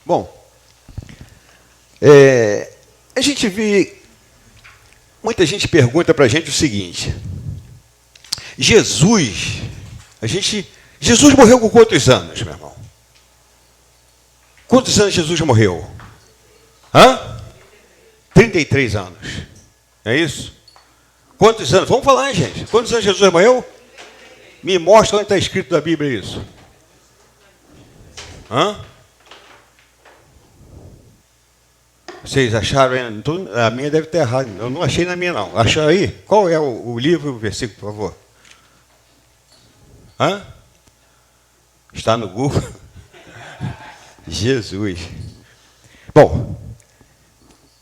Bom, a gente vê, muita gente pergunta para a gente o seguinte: Jesus morreu com quantos anos, meu irmão? Quantos anos Jesus morreu? 33 anos. É isso? Quantos anos? Vamos falar, gente. Quantos anos Jesus morreu? Me mostra onde está escrito na Bíblia isso. Vocês acharam aí? A minha deve ter errado. Eu não achei na minha, não. Achou aí? Qual é o livro e o versículo, por favor? Está no Google? Jesus. Bom,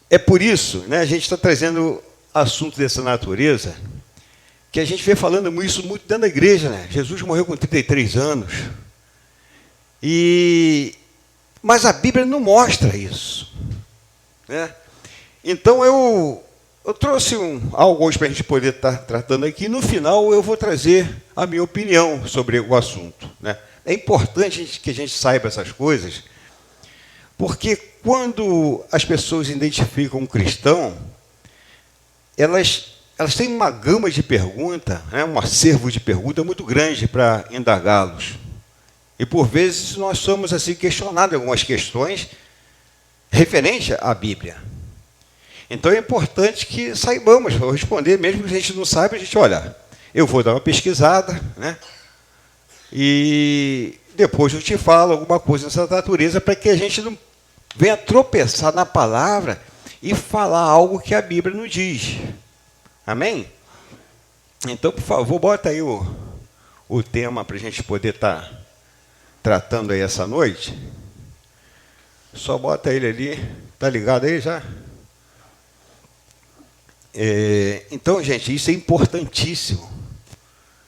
é por isso, né, a gente está trazendo assuntos dessa natureza, que a gente vem falando isso muito dentro da igreja, né? Jesus morreu com 33 anos. Mas a Bíblia não mostra isso, né? Então eu trouxe algo hoje para a gente poder estar tratando aqui. No final eu vou trazer a minha opinião sobre o assunto, né? É importante que a gente saiba essas coisas, porque quando as pessoas identificam um cristão, elas têm uma gama de perguntas, né, um acervo de perguntas muito grande para indagá-los. E, por vezes, nós somos assim questionados em algumas questões referentes à Bíblia. Então, é importante que saibamos responder, mesmo que a gente não saiba, a gente, olha, eu vou dar uma pesquisada, né, e depois eu te falo alguma coisa dessa natureza para que a gente não venha tropeçar na palavra e falar algo que a Bíblia não diz. Amém? Então, por favor, bota aí o tema para a gente poder estar tratando aí essa noite. Só bota ele ali. Tá ligado aí já? Então, gente, isso é importantíssimo.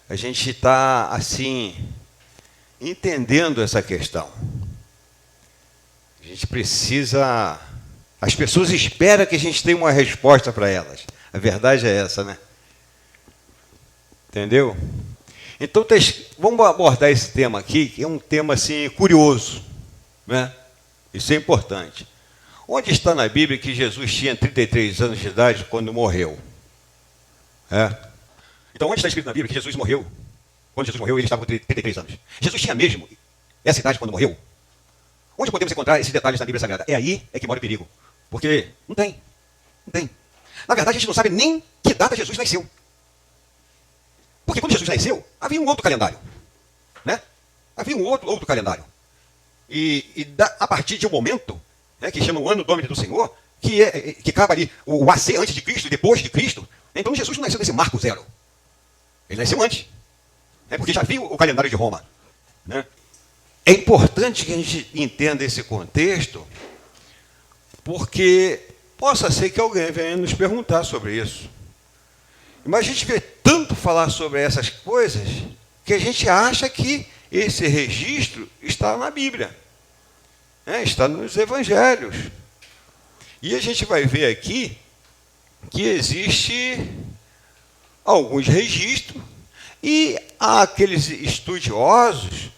A gente está, assim, entendendo essa questão. A gente precisa... As pessoas esperam que a gente tenha uma resposta para elas. A verdade é essa, né? Entendeu? Então, vamos abordar esse tema aqui, que é um tema, assim, curioso, né? Isso é importante. Onde está na Bíblia que Jesus tinha 33 anos de idade quando morreu? Então, onde está escrito na Bíblia que Jesus morreu? Quando Jesus morreu, ele estava com 33 anos. Jesus tinha mesmo essa idade quando morreu? Onde podemos encontrar esses detalhes na Bíblia Sagrada? É aí que mora o perigo. Porque não tem. Na verdade, a gente não sabe nem que data Jesus nasceu. Porque quando Jesus nasceu, havia um outro calendário, né? Havia um outro calendário. A partir de um momento, né, que chama o Ano Domini do Senhor, que cabe ali o AC antes de Cristo e depois de Cristo. Então Jesus não nasceu nesse marco zero. Ele nasceu antes. Porque já havia o calendário de Roma, né? É importante que a gente entenda esse contexto, porque possa ser que alguém venha nos perguntar sobre isso. Mas a gente vê tanto falar sobre essas coisas que a gente acha que esse registro está na Bíblia, né? Está nos Evangelhos. E a gente vai ver aqui que existe alguns registros e há aqueles estudiosos,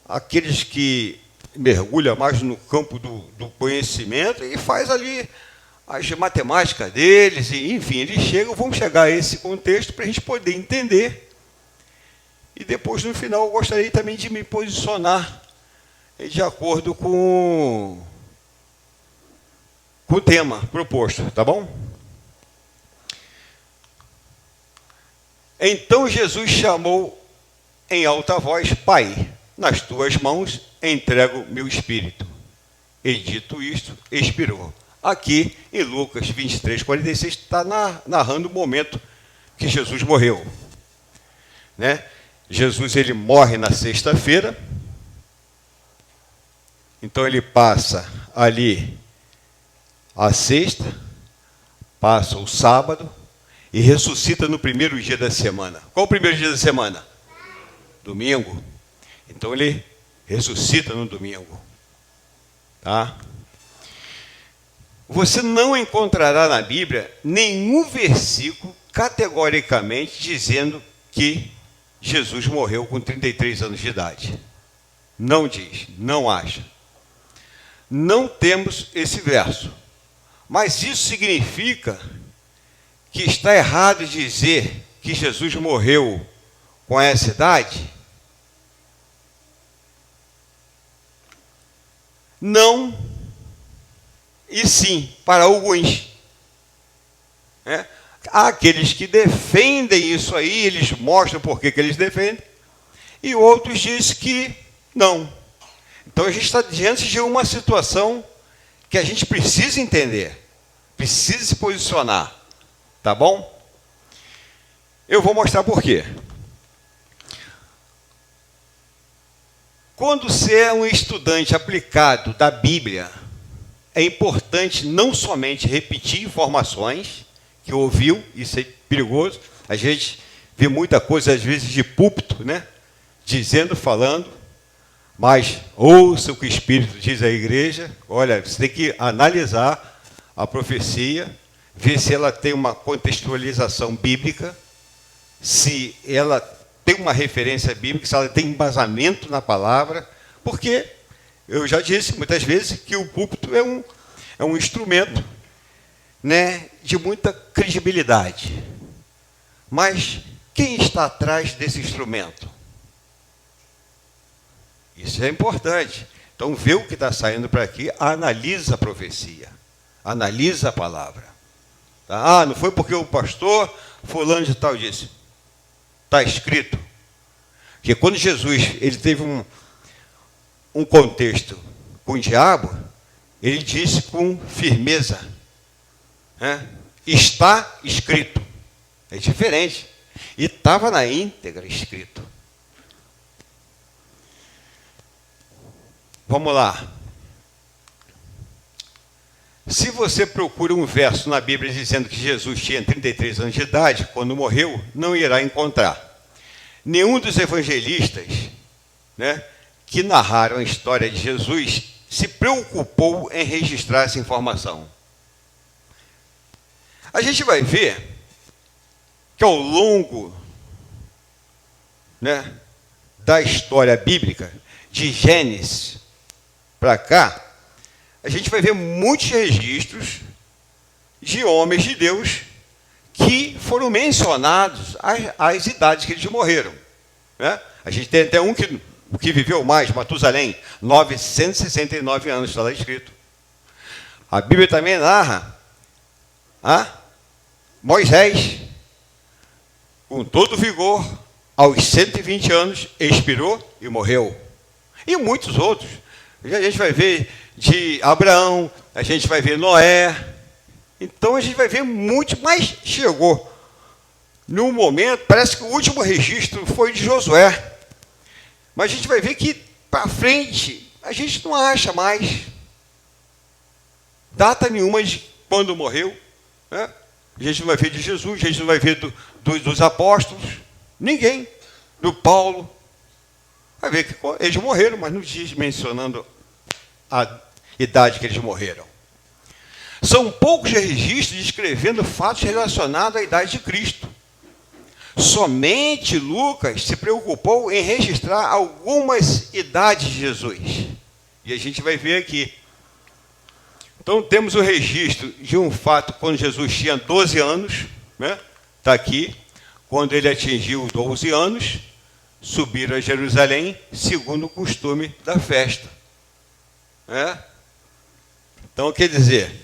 aqueles que mergulham mais no campo do conhecimento e faz ali as matemáticas deles, e, enfim, eles vão chegar a esse contexto para a gente poder entender. E depois, no final, eu gostaria também de me posicionar de acordo com o tema proposto, tá bom? Então Jesus chamou em alta voz: Pai, nas tuas mãos entrego meu espírito. E dito isto, expirou. Aqui, em Lucas 23, 46, está narrando o momento que Jesus morreu, né? Jesus, ele morre na sexta-feira. Então, ele passa ali a sexta, passa o sábado e ressuscita no primeiro dia da semana. Qual o primeiro dia da semana? Domingo. Então, ele ressuscita no domingo. Tá? Você não encontrará na Bíblia nenhum versículo categoricamente dizendo que Jesus morreu com 33 anos de idade. Não diz, não acha. não temos esse verso. Mas isso significa que está errado dizer que Jesus morreu com essa idade? Não, e sim, para alguns. Há aqueles que defendem isso aí, eles mostram por que eles defendem, e outros dizem que não. Então a gente está diante de uma situação que a gente precisa entender, precisa se posicionar, tá bom? Eu vou mostrar por quê. Quando você é um estudante aplicado da Bíblia, é importante não somente repetir informações que ouviu, isso é perigoso. A gente vê muita coisa, às vezes, de púlpito, né? Dizendo, falando, mas ouça o que o Espírito diz à igreja. Olha, você tem que analisar a profecia, ver se ela tem uma contextualização bíblica, se ela tem uma referência bíblica, se ela tem embasamento na palavra, porque eu já disse muitas vezes que o púlpito é um instrumento, né, de muita credibilidade. Mas quem está atrás desse instrumento? Isso é importante. Então, vê o que está saindo para aqui, analisa a profecia, analisa a palavra. Tá? Ah, não foi porque o pastor fulano de tal disse. Está escrito que quando Jesus ele teve um contexto com o diabo, ele disse com firmeza, né? Está escrito. É diferente. E estava na íntegra escrito. Vamos lá. Se você procura um verso na Bíblia dizendo que Jesus tinha 33 anos de idade quando morreu, não irá encontrar. Nenhum dos evangelistas, né, que narraram a história de Jesus se preocupou em registrar essa informação. A gente vai ver que ao longo, né, da história bíblica, de Gênesis para cá, a gente vai ver muitos registros de homens de Deus que foram mencionados as idades que eles morreram. Né? A gente tem até um que viveu mais, Matusalém, 969 anos, está lá escrito. A Bíblia também narra Moisés, com todo vigor, aos 120 anos, expirou e morreu. E muitos outros. A gente vai ver de Abraão, a gente vai ver Noé. Então a gente vai ver muito, mas chegou num momento, parece que o último registro foi de Josué. Mas a gente vai ver que para frente a gente não acha mais data nenhuma de quando morreu. Né? A gente não vai ver de Jesus, a gente não vai ver dos apóstolos, ninguém, do Paulo. Vai ver que eles morreram, mas não diz mencionando a idade que eles morreram. São poucos registros descrevendo fatos relacionados à idade de Cristo. Somente Lucas se preocupou em registrar algumas idades de Jesus. E a gente vai ver aqui. Então, temos o registro de um fato quando Jesus tinha 12 anos. Né? Está aqui. Quando ele atingiu 12 anos, subiram a Jerusalém, segundo o costume da festa. Então, quer dizer...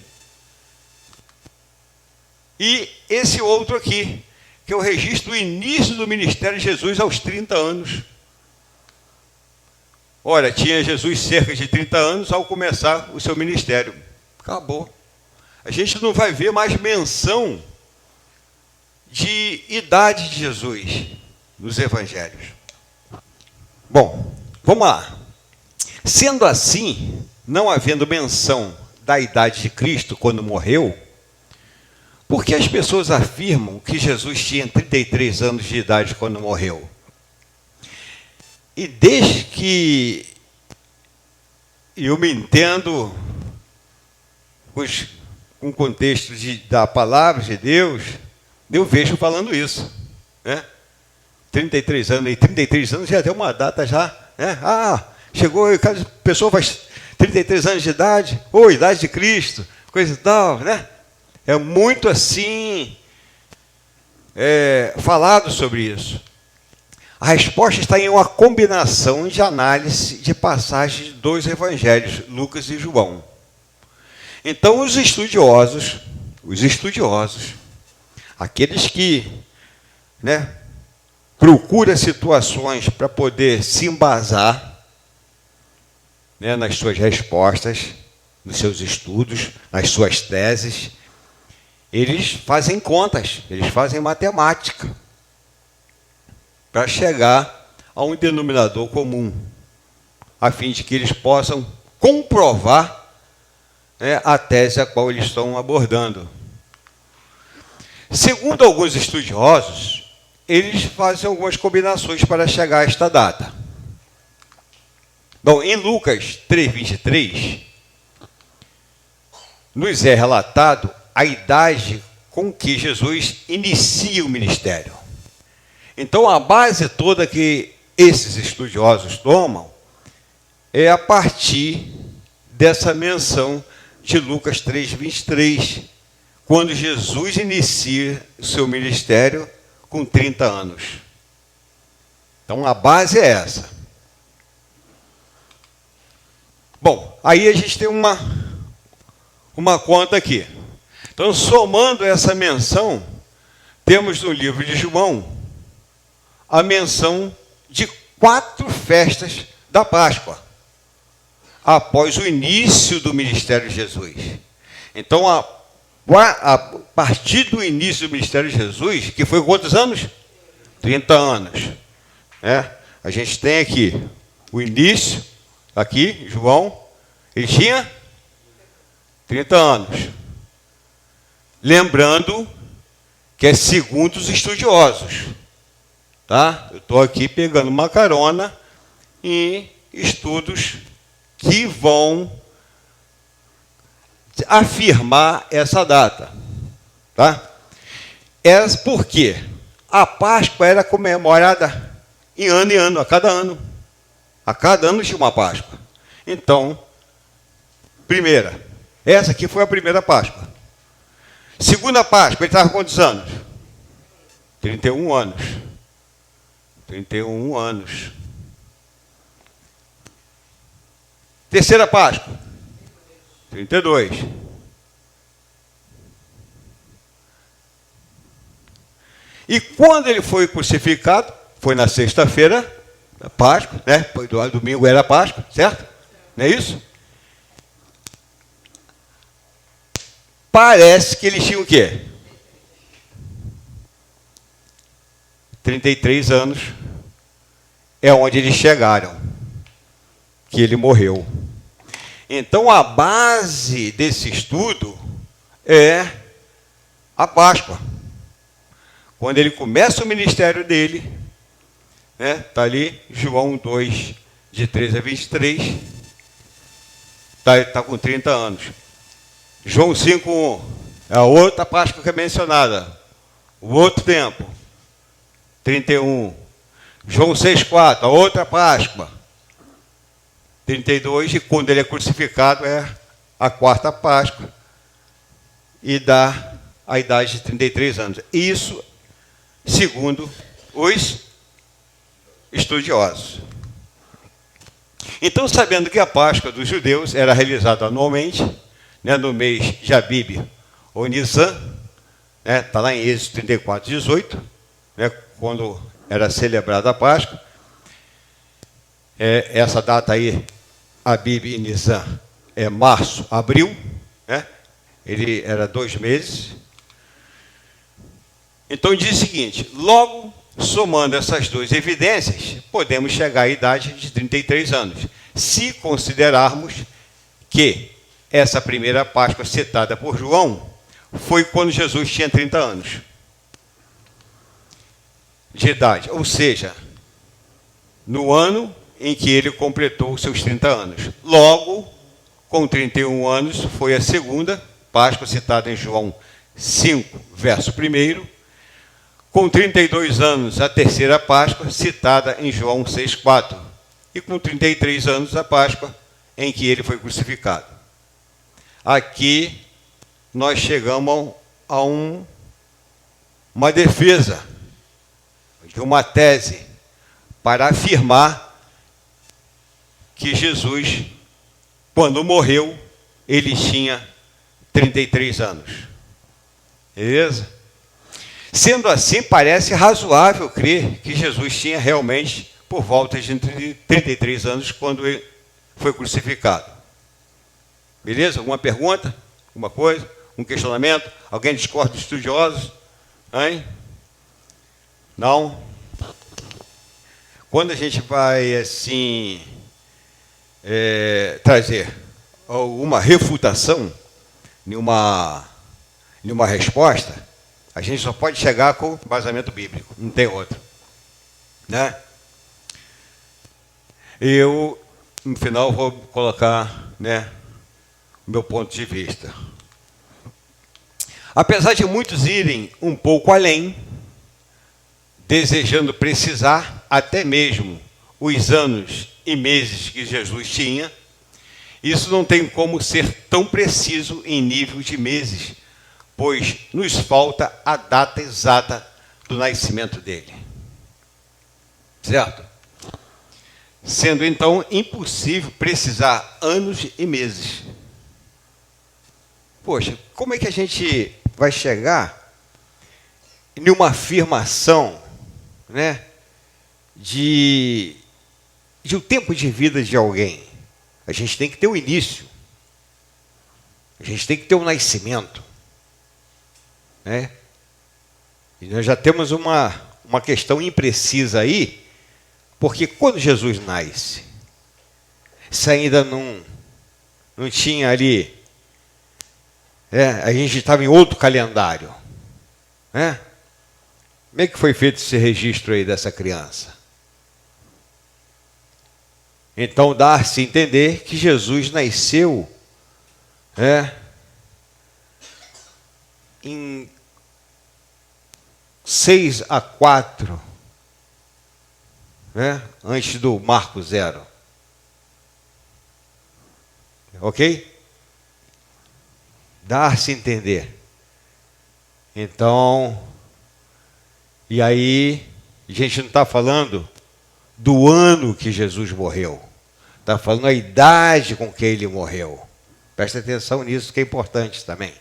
E esse outro aqui, que é o registro do início do ministério de Jesus aos 30 anos. Olha, tinha Jesus cerca de 30 anos ao começar o seu ministério. Acabou. A gente não vai ver mais menção de idade de Jesus nos evangelhos. Bom, vamos lá. Sendo assim, não havendo menção da idade de Cristo quando morreu, por que as pessoas afirmam que Jesus tinha 33 anos de idade quando morreu? E desde que eu me entendo com o contexto da palavra de Deus, eu vejo falando isso. Né? 33 anos, e 33 anos já é uma data já. Né? Chegou, a pessoa vai 33 anos de idade, ou idade de Cristo, coisa e tal, né? É muito assim, falado sobre isso. A resposta está em uma combinação de análise de passagens de dois evangelhos, Lucas e João. Então, os estudiosos, aqueles que, né, procuram situações para poder se embasar, né, nas suas respostas, nos seus estudos, nas suas teses, eles fazem contas, eles fazem matemática para chegar a um denominador comum, a fim de que eles possam comprovar, né, a tese a qual eles estão abordando. Segundo alguns estudiosos, eles fazem algumas combinações para chegar a esta data. Bom, em Lucas 3:23, nos é relatado a idade com que Jesus inicia o ministério. Então, a base toda que esses estudiosos tomam é a partir dessa menção de Lucas 3:23, quando Jesus inicia o seu ministério com 30 anos. Então, a base é essa. Bom, aí a gente tem uma conta aqui. Então, somando essa menção, temos no livro de João a menção de 4 festas da Páscoa, após o início do ministério de Jesus. Então, a partir do início do ministério de Jesus, que foi quantos anos? 30 anos. A gente tem aqui o início, aqui, João, ele tinha 30 anos. Lembrando que é segundo os estudiosos. Tá? Eu estou aqui pegando uma carona em estudos que vão afirmar essa data. Tá? Por quê? A Páscoa era comemorada em ano, a cada ano. A cada ano tinha uma Páscoa. Então, primeira, essa aqui foi a primeira Páscoa. Segunda Páscoa, ele estava com quantos anos? 31 anos. 31 anos. Terceira Páscoa, 32. E quando ele foi crucificado, foi na sexta-feira da Páscoa, né? Do domingo era Páscoa, certo? Não é isso? Parece que eles tinham o quê? 33 anos é onde eles chegaram, que ele morreu. Então, a base desse estudo é a Páscoa. Quando ele começa o ministério dele, né, está ali, João 2, de 13 a 23, está com 30 anos. João 5:1, é a outra Páscoa que é mencionada, o outro tempo, 31. João 6:4, a outra Páscoa, 32, e quando ele é crucificado é a quarta Páscoa, e dá a idade de 33 anos. Isso, segundo os estudiosos. Então, sabendo que a Páscoa dos judeus era realizada anualmente, né, no mês de Abib ou Nisan, está lá em Êxodo 34:18, né, quando era celebrada a Páscoa. Essa data aí, Abib e Nisan, é março, abril, né? Ele era 2 meses. Então diz o seguinte: logo, somando essas duas evidências, podemos chegar à idade de 33 anos, se considerarmos que essa primeira Páscoa citada por João foi quando Jesus tinha 30 anos de idade, ou seja, no ano em que ele completou os seus 30 anos. Logo, com 31 anos, foi a segunda Páscoa citada em João 5, verso 1. Com 32 anos, a terceira Páscoa citada em João 6:4. E com 33 anos, a Páscoa em que ele foi crucificado. Aqui nós chegamos a uma defesa de uma tese para afirmar que Jesus, quando morreu, ele tinha 33 anos. Beleza? Sendo assim, parece razoável crer que Jesus tinha realmente por volta de 33 anos quando ele foi crucificado. Beleza? Alguma pergunta? Alguma coisa? Um questionamento? Alguém discorda dos estudiosos? Hein? Não? Quando a gente vai, assim, trazer alguma refutação, nenhuma resposta, a gente só pode chegar com embasamento bíblico, não tem outro. Né? Eu, no final, vou colocar, né, o meu ponto de vista. Apesar de muitos irem um pouco além, desejando precisar até mesmo os anos e meses que Jesus tinha, isso não tem como ser tão preciso em nível de meses, pois nos falta a data exata do nascimento dele. Certo? Sendo então impossível precisar anos e meses. Poxa, como é que a gente vai chegar em uma afirmação, né, de o tempo de vida de alguém? A gente tem que ter o início. A gente tem que ter o nascimento. Né? E nós já temos uma questão imprecisa aí, porque quando Jesus nasce, se ainda não tinha ali, a gente estava em outro calendário. Né? Como é que foi feito esse registro aí dessa criança? Então dá-se a entender que Jesus nasceu em 6 a 4, antes do Marco 0. Ok? Dá-se a entender. Então, e aí, a gente não está falando do ano que Jesus morreu. Está falando a idade com que ele morreu. Presta atenção nisso, que é importante também.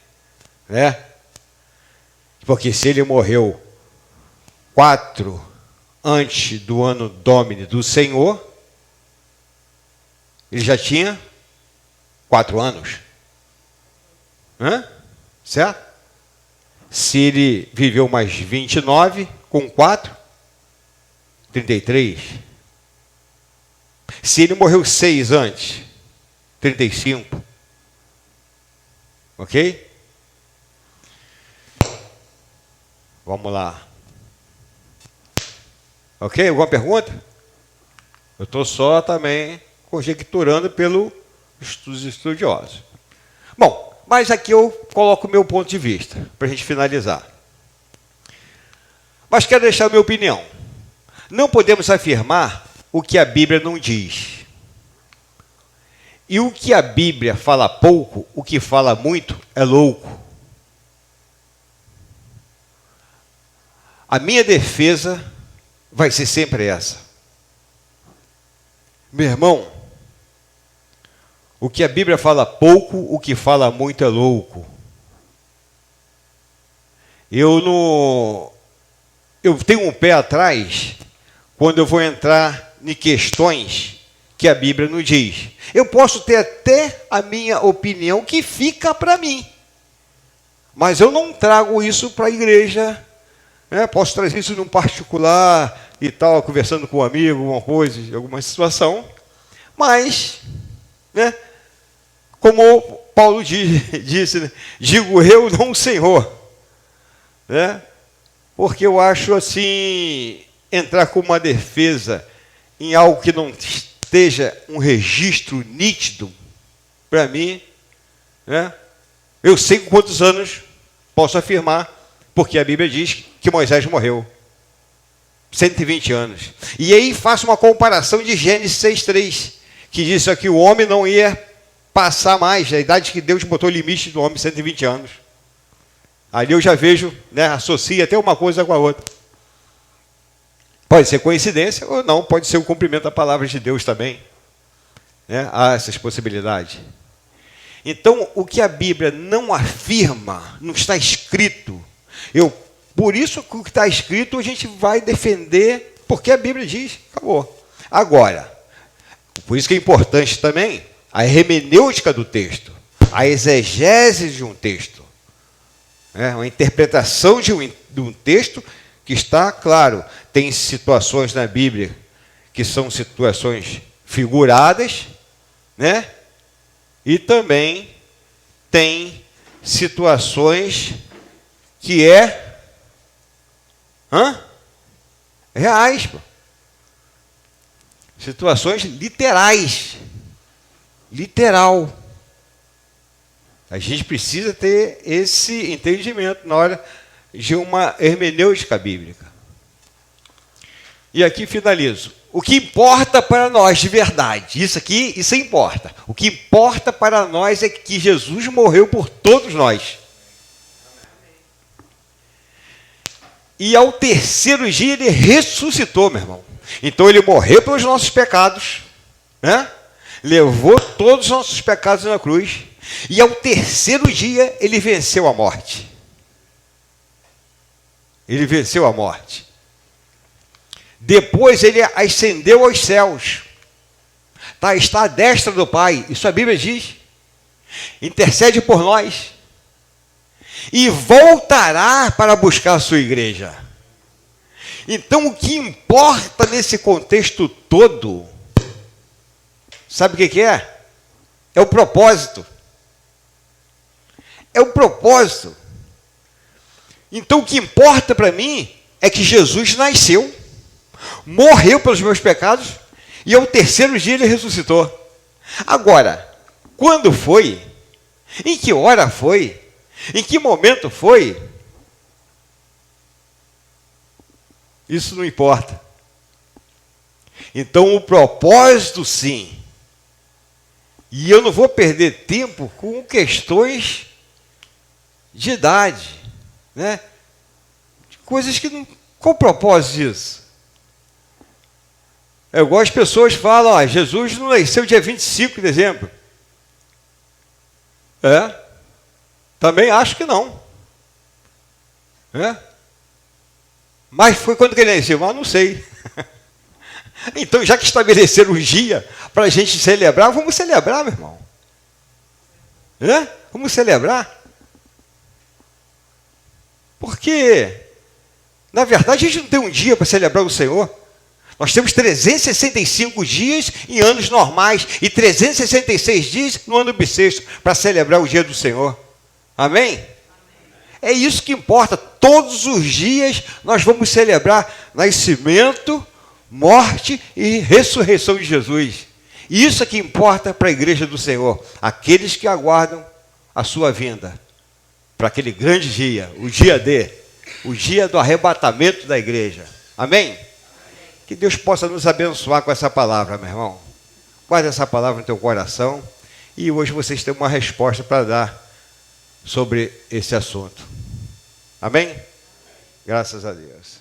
Né? Porque se ele morreu 4 antes do ano Domini do Senhor, ele já tinha 4 anos. Certo? Se ele viveu mais 29, com 4, 33. Se ele morreu 6 antes, 35. Ok? Vamos lá. Ok? Alguma pergunta? Eu estou só também conjecturando pelos estudiosos. Bom, mas aqui eu coloco o meu ponto de vista, para a gente finalizar. Mas quero deixar a minha opinião. Não podemos afirmar o que a Bíblia não diz. E o que a Bíblia fala pouco, o que fala muito, é louco. A minha defesa vai ser sempre essa. Meu irmão, o que a Bíblia fala pouco, o que fala muito é louco. Eu tenho um pé atrás quando eu vou entrar em questões que a Bíblia não diz. Eu posso ter até a minha opinião que fica para mim, mas eu não trago isso para a igreja. Posso trazer isso num particular e tal, conversando com um amigo, alguma coisa, alguma situação, mas, como Paulo disse, digo eu, não o Senhor, porque eu acho assim, entrar com uma defesa em algo que não esteja um registro nítido, para mim, eu sei com quantos anos posso afirmar, porque a Bíblia diz que Moisés morreu. 120 anos. E aí faço uma comparação de Gênesis 6:3, que disse que o homem não ia passar mais, a idade que Deus botou o limite do homem, 120 anos. Ali eu já vejo, né, associa até uma coisa com a outra. Pode ser coincidência ou não, pode ser o cumprimento da palavra de Deus também. Né? Há essas possibilidades. Então, o que a Bíblia não afirma, não está escrito. Por isso que o que está escrito a gente vai defender, porque a Bíblia diz, acabou. Agora, por isso que é importante também a hermenêutica do texto, a exegese de um texto, né? Uma interpretação de um texto que está, claro, tem situações na Bíblia que são situações figuradas, né? E também tem situações que reais, pô. Situações literais. Literal. A gente precisa ter esse entendimento na hora de uma hermenêutica bíblica. E aqui finalizo. O que importa para nós de verdade, isso importa. O que importa para nós é que Jesus morreu por todos nós. E ao terceiro dia ele ressuscitou, meu irmão. Então ele morreu pelos nossos pecados, né? Levou todos os nossos pecados na cruz. E ao terceiro dia ele venceu a morte. Ele venceu a morte. Depois ele ascendeu aos céus. Está à destra do Pai. Isso a Bíblia diz. Intercede por nós. E voltará para buscar a sua igreja. Então o que importa nesse contexto todo, sabe o que é? É o propósito. É o propósito. Então o que importa para mim é que Jesus nasceu, morreu pelos meus pecados e ao terceiro dia ele ressuscitou. Agora, quando foi? Em que hora foi? Em que momento foi? Isso não importa. Então o propósito sim. E eu não vou perder tempo com questões de idade, né? Coisas que não... Qual o propósito disso? Eu gosto de pessoas que falam, Jesus não nasceu dia 25 de dezembro. Também acho que não. Mas foi quando que ele nasceu? Mas não sei. Então, já que estabeleceram um dia para a gente celebrar, vamos celebrar, meu irmão. Vamos celebrar. Porque, na verdade, a gente não tem um dia para celebrar o Senhor. Nós temos 365 dias em anos normais e 366 dias no ano bissexto para celebrar o dia do Senhor. Amém? É isso que importa. Todos os dias nós vamos celebrar nascimento, morte e ressurreição de Jesus. Isso é que importa para a igreja do Senhor. Aqueles que aguardam a sua vinda. Para aquele grande dia, o dia do arrebatamento da igreja. Amém? Que Deus possa nos abençoar com essa palavra, meu irmão. Guarda essa palavra no teu coração. E hoje vocês têm uma resposta para dar sobre esse assunto. Amém? Graças a Deus.